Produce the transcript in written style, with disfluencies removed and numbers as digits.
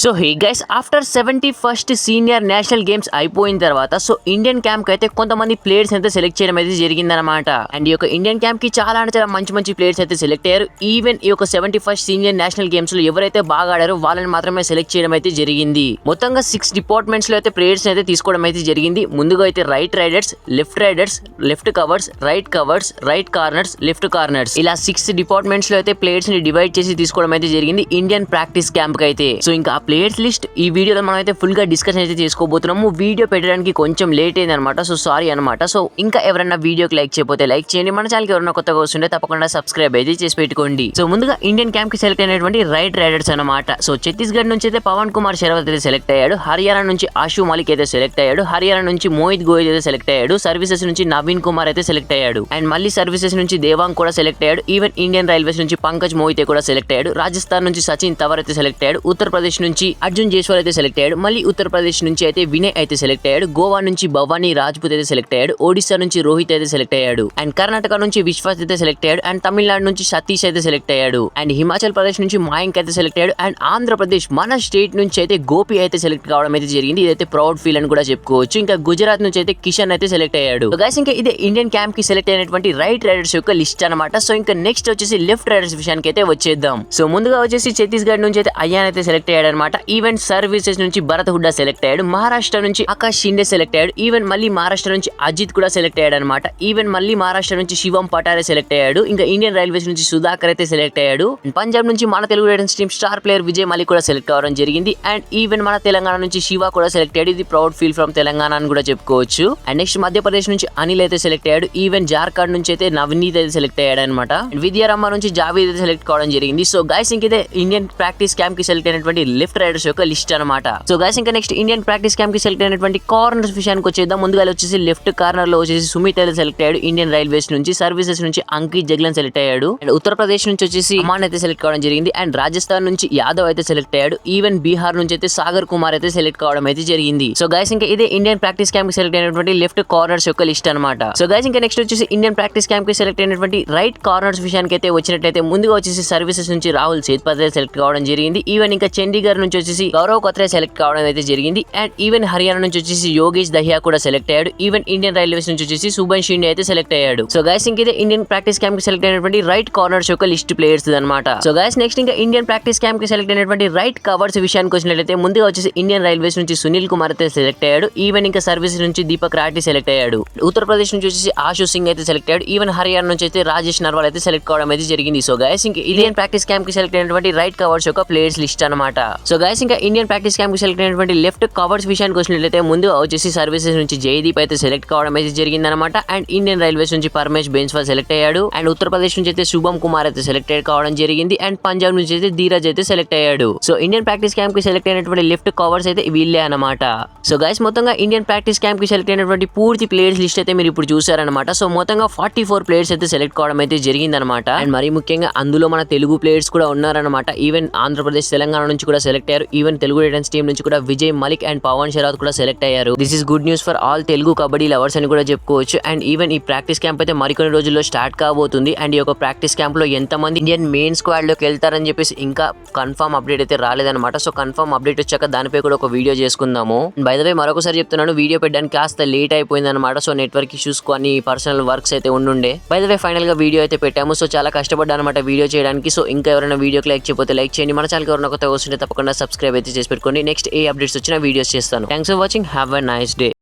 So hey guys, after 71st senior national games అయిపోయిన తర్వాత so Indian camp అయితే కొంతమంది ప్లేయర్స్ అయితే సెలెక్ట్ చేయడం అయితే జరిగిందనమాట. అండ్ ఈ యొక్క ఇండియన్ క్యాంప్ కి చాలా అంటే చాలా మంచి ప్లేయర్స్ అయితే సెలెక్ట్ అయ్యారు. ఈవెన్ ఈ యొక్క 71st సీనియర్ నేషనల్ గేమ్స్ లో ఎవరైతే బాగా ఆడారో వాళ్ళని మాత్రమే సెలెక్ట్ చేయడం అయితే జరిగింది. మొత్తంగా 6 డిపార్ట్మెంట్స్ లో అయితే ప్లేయర్స్ అయితే తీసుకోవడం అయితే జరిగింది. ముందుగా అయితే right riders, left covers, right corners, left corners, ఇలా 6 డిపార్ట్మెంట్స్ లో అయితే ప్లేయర్స్ ని డివైడ్ చేసి తీసుకోవడం అయితే జరిగింది ఇండియన్ ప్రాక్టీస్ క్యాంప్ కి అయితే. సో ఇంకా ప్లేయర్స్ లిస్ట్ ఈ వీడియోలో మనం అయితే ఫుల్ గా డిస్కషన్ అయితే చేసుకోబోతున్నాము. వీడియో పెట్టడానికి కొంచెం లేట్ అయింది అనమాట, సో సారీ అనమాట. సో ఇంకా ఎవరైనా వీడియోకి లైక్ చేయకపోతే లైక్ చేయండి, మన ఛానల్ కి ఎవరైనా కొత్తగా వస్తుంటే తప్పకుండా సబ్స్క్రైబ్ అయితే చేసి పెట్టుకోండి. సో ముందుగా ఇండియన్ క్యాంప్ కి సెలెక్ట్ అయినటువంటి రైట్ రైడర్స్ అనమాట. సో ఛత్తీస్గఢ్ నుంచి అయితే పవన్ కుమార్ శరవత్ అయితే సెలెక్ట్ అయ్యాడు. హర్యానా నుంచి ఆశు మాలిక్ అయితే సెలెక్ట్ అయ్యాడు. హర్యానా నుంచి మోహిత్ గోయల్ అయితే సెలెక్ట్ అయ్యాడు. సర్వీసెస్ నుంచి నవీన్ కుమార్ అయితే సెలెక్ట్ అయ్యాడు. అండ్ మళ్ళీ సర్వీసెస్ నుంచి దేవాంగ్ కూడా సెలెక్ట్ అయ్యాడు. ఈవెన్ ఇండియన్ రైల్వేస్ నుంచి పంకజ్ మోహితే కూడా సెలెక్ట్ అయ్యాడు. రాజస్థాన్ నుంచి సచిన్ తవర్ అయితే సెలెక్ట్ అయ్యాడు. ఉత్తరప్రదేశ్ నుంచి అర్జున్ జైస్వాల్ అయితే సెలెక్ట్ అయ్యాడు. మళ్ళీ ఉత్తరప్రదేశ్ నుంచి అయితే వినయ్ అయితే సెలెక్ట్ అయ్యాడు. గోవా నుంచి భవానీ రాజ్పుత్ అయితే సెలెక్ట్ అయ్యాడు. ఒడిశా నుంచి రోహిత్ అయితే సెలెక్ట్ అయ్యాడు. అండ్ కర్ణాటక నుంచి విశ్వాస్ అయితే సెలెక్ట్ అయ్యాడు. అండ్ తమిళనాడు నుంచి సతీష్ అయితే సెలెక్ట్ అయ్యాడు. అండ్ హిమాచల్ ప్రదేశ్ నుంచి మాయంక్ అయితే సెలెక్ట్ అయ్యాడు. అండ్ ఆంధ్రప్రదేశ్ మన స్టేట్ నుంచి అయితే గోపి అయితే సెలెక్ట్ కావడం అయితే జరిగింది. ఇదైతే ప్రౌడ్ ఫీల్ అని కూడా చెప్పుకోవచ్చు. ఇంకా గుజరాత్ నుంచి అయితే కిషన్ అయితే సెలెక్ట్ అయ్యాడు. గైస్ ఇంకా ఇదే ఇండియన్ క్యాంప్ కి సెలెక్ట్ అయినటువంటి రైట్ రైడర్స్ యొక్క లిస్ట్ అనమాట. సో ఇంకా నెక్స్ట్ వచ్చేసి లెఫ్ట్ రైడర్స్ విషయానికి అయితే వచ్చేద్దాం. సో ముందుగా వచ్చేసి ఛత్తీస్గఢ్ నుంచి అయితే అయ్యాన్ అయితే సెలెక్ట్ అయ్యాడు అనమాట. ఈవెన్ సర్వీసెస్ నుంచి భరత్ హుడ్డా సెలెక్ట్ అయ్యాడు. మహారాష్ట్ర నుంచి ఆకాష్ షిండే సెలెక్ట్ అయ్యాడు. ఈవెన్ మళ్ళీ మహారాష్ట్ర నుంచి అజిత్ కూడా సెలెక్ట్ అయ్యాడు అనమాట. ఈవెన్ మళ్ళీ మహారాష్ట్ర నుంచి శివం పటారే సెలెక్ట్ అయ్యాడు. ఇంకా ఇండియన్ రైల్వేస్ నుంచి సుధాకర్ అయితే సెలెక్ట్ అయ్యాడు. పంజాబ్ నుంచి మన Telugu riders team star player Vijay Malik కూడా సెలెక్ట్ అవ్వడం జరిగింది. అండ్ ఈవెన్ మన తెలంగాణ నుంచి శివ కూడా సెలెక్ట్ అయ్యాడు. ఇది ప్రౌడ్ ఫీల్ ఫ్రమ్ తెలంగాణ అని కూడా చెప్పుకోవచ్చు. అండ్ నెక్స్ట్ మధ్యప్రదేశ్ నుంచి అనిల్ అయితే సెలెక్ట్ అయ్యాడు. ఈవెన్ జార్ఖండ్ నుంచి అయితే నవనీత్ అయితే సెలెక్ట్ అయ్యాడు అనమాట. విద్యారమ్మ నుంచి జావీద్ అయితే సెలెక్ట్ కావడం జరిగింది. సో గైస్ ఇంకైతే ఇండియన్ ప్రాక్టీస్ క్యాంప్ కి సెలెక్ట్ అయినటువంటి లెఫ్ట్ రైడర్స్ యొక్క లిస్ట్ అనమాట. సో గైస్ ఇంకా నెక్స్ట్ ఇండియన్ ప్రాక్టీస్ క్యాంప్ కి సెలెక్ట్ అయినటువంటి కార్నర్స్ విషయానికి వచ్చేద్దాం. ముందుగా వచ్చేసి లెఫ్ట్ కార్నర్ లో వచ్చేసి సుమిత్ అయితే సెలెక్ట్ అయ్యాడు ఇండియన్ రైల్వేస్ నుంచి. సర్వీసెస్ నుంచి అంకిత్ జగ్లన్ సెలెక్ట్ అయ్యాడు. అండ్ ఉత్తరప్రదేశ్ నుంచి వచ్చేసి అమాన్ అయితే సెలెక్ట్ కావడం జరిగింది. అండ్ రాజస్థాన్ నుంచి యాదవ్ అయితే సెలెక్ట్ అయ్యాడు. ఈవెన్ బీహార్ నుంచి అయితే సాగర్ కుమార్ అయితే సెలెక్ట్ కావడం అయితే జరిగింది. సో గైస్ ఇంకా ఇదే ఇండియన్ ప్రాక్టీస్ క్యాంప్ కి సెలెక్ట్ అయినటువంటి లెఫ్ట్ కార్నర్స్ యొక్క లిస్ట్ అనమాట. సో గైస్ ఇంకా నెక్స్ట్ వచ్చేసి ఇండియన్ ప్రాక్టీస్ క్యాంప్ కి సెలెక్ట్ అయినటువంటి రైట్ కార్నర్స్ విషయానికి అయితే వచ్చినట్లయితే ముందుగా వచ్చేసి సర్వీసెస్ నుంచి రాహుల్ సేత్పతి సెలెక్ట్ కావడం జరిగింది. ఈవెన్ ఇంకా చండీగఢ్ నుంచి వచ్చేసి గౌరవ్ కత్రే సెలెక్ట్ కావడం అయితే జరిగింది. అండ్ ఈవెన్ హర్యానా నుంచి వచ్చేసి యోగేష్ దహియా కూడా సెలెక్ట్ అయ్యాడు. ఈవెన్ ఇండియన్ రైల్వేస్ నుంచి వచ్చేసి సుభన్ షిండే అయితే సెలెక్ట్ అయ్యాడు. సో గైస్ ఇంకైతే ఇండియన్ ప్రాక్టీస్ క్యాంప్ కి సెలెక్ట్ అయినటువంటి రైట్ కార్నర్స్ యొక్క లిస్ట్ ప్లేయర్స్ అనమాట. సో గైస్ నెక్స్ట్ ఇంకా ఇండియన్ ప్రాక్టీస్ క్యాంప్ కి సెలెక్ట్ అయినటువంటి రైట్ కవర్స్ విషయానికి వచ్చినట్లయితే ముందుగా వచ్చేసి ఇండియన్ రైల్వేస్ నుంచి సునీల్ కుమార్ అయితే సెలెక్ట్ అయ్యాడు. ఈవెన్ ఇంకా సర్వీస్ నుంచి దీపక్ రాఠీ సెలెక్ట్ అయ్యాడు. ఉత్తరప్రదేశ్ నుంచి వచ్చేసి ఆశు సింగ్ అయితే సెలెక్ట్ అయ్యాడు. ఈవెన్ హర్యానా నుంచి అయితే రాజేష్ నర్వాల్ అయితే సెలెక్ట్ కావడం అయితే జరిగింది. సో గైస్ ఇంకా ఇండియన్ ప్రాక్టీస్ క్యాంప్ కి సెలెక్ట్ అయినటువంటి రైట్ కవర్స్ యొక్క ప్లేయర్స్ లిస్ట్ అనమాట. సో గైస్ ఇంకా ఇండియన్ ప్రాక్టీస్ క్యాంప్ కి సెలెక్ట్ అయినటువంటి లెఫ్ట్ కవర్స్ విషయానికి వచ్చినట్లయితే ముందు వచ్చేసి సర్వీసెస్ నుంచి జయదీప్ అయితే సెలెక్ట్ కావడం అయితే జరిగింది అనమాట. అండ్ ఇండియన్ రైల్వేస్ నుంచి పరమేష్ బెన్స్వాల్ సెలెక్ట్ అయ్యాడు. అండ్ ఉత్తరప్రదేశ్ నుంచి అయితే శుభం కుమార్ అయితే సెలెక్ట్ కావడం జరిగింది. అండ్ పంజాబ్ నుంచి అయితే ధీరజ్ అయితే సెలెక్ట్ అయ్యాడు. సో ఇండియన్ ప్రాక్టీస్ క్యాంప్ కి సెలెక్ట్ అయినటువంటి లెఫ్ట్ కవర్స్ అయితే వీళ్ళే అనమాట. సో గైస్ మొత్తంగా ఇండియన్ ప్రాక్టీస్ క్యాంప్ కి సెలెక్ట్ అయినటువంటి పూర్తి ప్లేయర్స్ లిస్ట్ అయితే మీరు ఇప్పుడు చూసారనమాట. సో మొత్తంగా 44 ప్లేయర్స్ అయితే సెలెక్ట్ కావడం అయితే జరిగింది అనమాట. అండ్ మరి ముఖ్యంగా అందులో మన తెలుగు ప్లేయర్స్ కూడా ఉన్నారనమాట. ఈవెన్ ఆంధ్రప్రదేశ్ తెలంగాణ నుంచి కూడా సెలెక్ట్ అయ్యారు. ఈవెన్ తెలుగు రైడర్స్ టీం నుంచి కూడా విజయ్ మలిక్ అండ్ పవన్ శరవత్ కూడా సెలెక్ట్ అయ్యారు. This is good news for all Telugu kabaddi lovers అని కూడా చెప్పుకోవచ్చు. అండ్ ఈవెన్ ఈ ప్రాక్టీస్ క్యాంప్ అయితే మరికొన్ని రోజుల్లో స్టార్ట్ కాబోతుంది. అండ్ ఈ యొక్క ప్రాక్టీస్ క్యాంప్ లో ఎంతమంది ఇండియన్ మెయిన్ స్క్వాడ్ లోకి వెళ్తారని చెప్పేసి ఇంకా కన్ఫర్మ్ అప్డేట్ అయితే రాలేదన్నమాట. సో కన్ఫర్మ్ అప్డేట్ వచ్చాక దానిపై కూడా ఒక వీడియో చేసుకుందాము. బై ద వే మరొకసారి చెప్తున్నాను, వీడియో పెట్టడానికి కాస్త లేట్ అయిపోయింది అనమాట. సో నెట్వర్క్ ఇష్యూస్ కొన్ని పర్సనల్ వర్క్స్ అయితే ఉండుండే. బై ద వే ఫైనల్ గా వీడియో అయితే పెట్టాము. సో చాలా కష్టపడ్డా అనమాట వీడియో చేయడానికి. సో ఇంకా ఎవరైనా వీడియోకి లైక్ చేయకపోతే లైక్ చేయండి, మన ఛానల్ ఎవరైనా కొత్తగా వస్తుంటే తప్పకుండా సబ్స్క్రైబ్ అయితే చేసి పెట్టుకోండి. నెక్స్ట్ ఏ అప్డేట్స్ వచ్చినా వీడియోస్ చేస్తాను. Thanks for watching, have a nice day.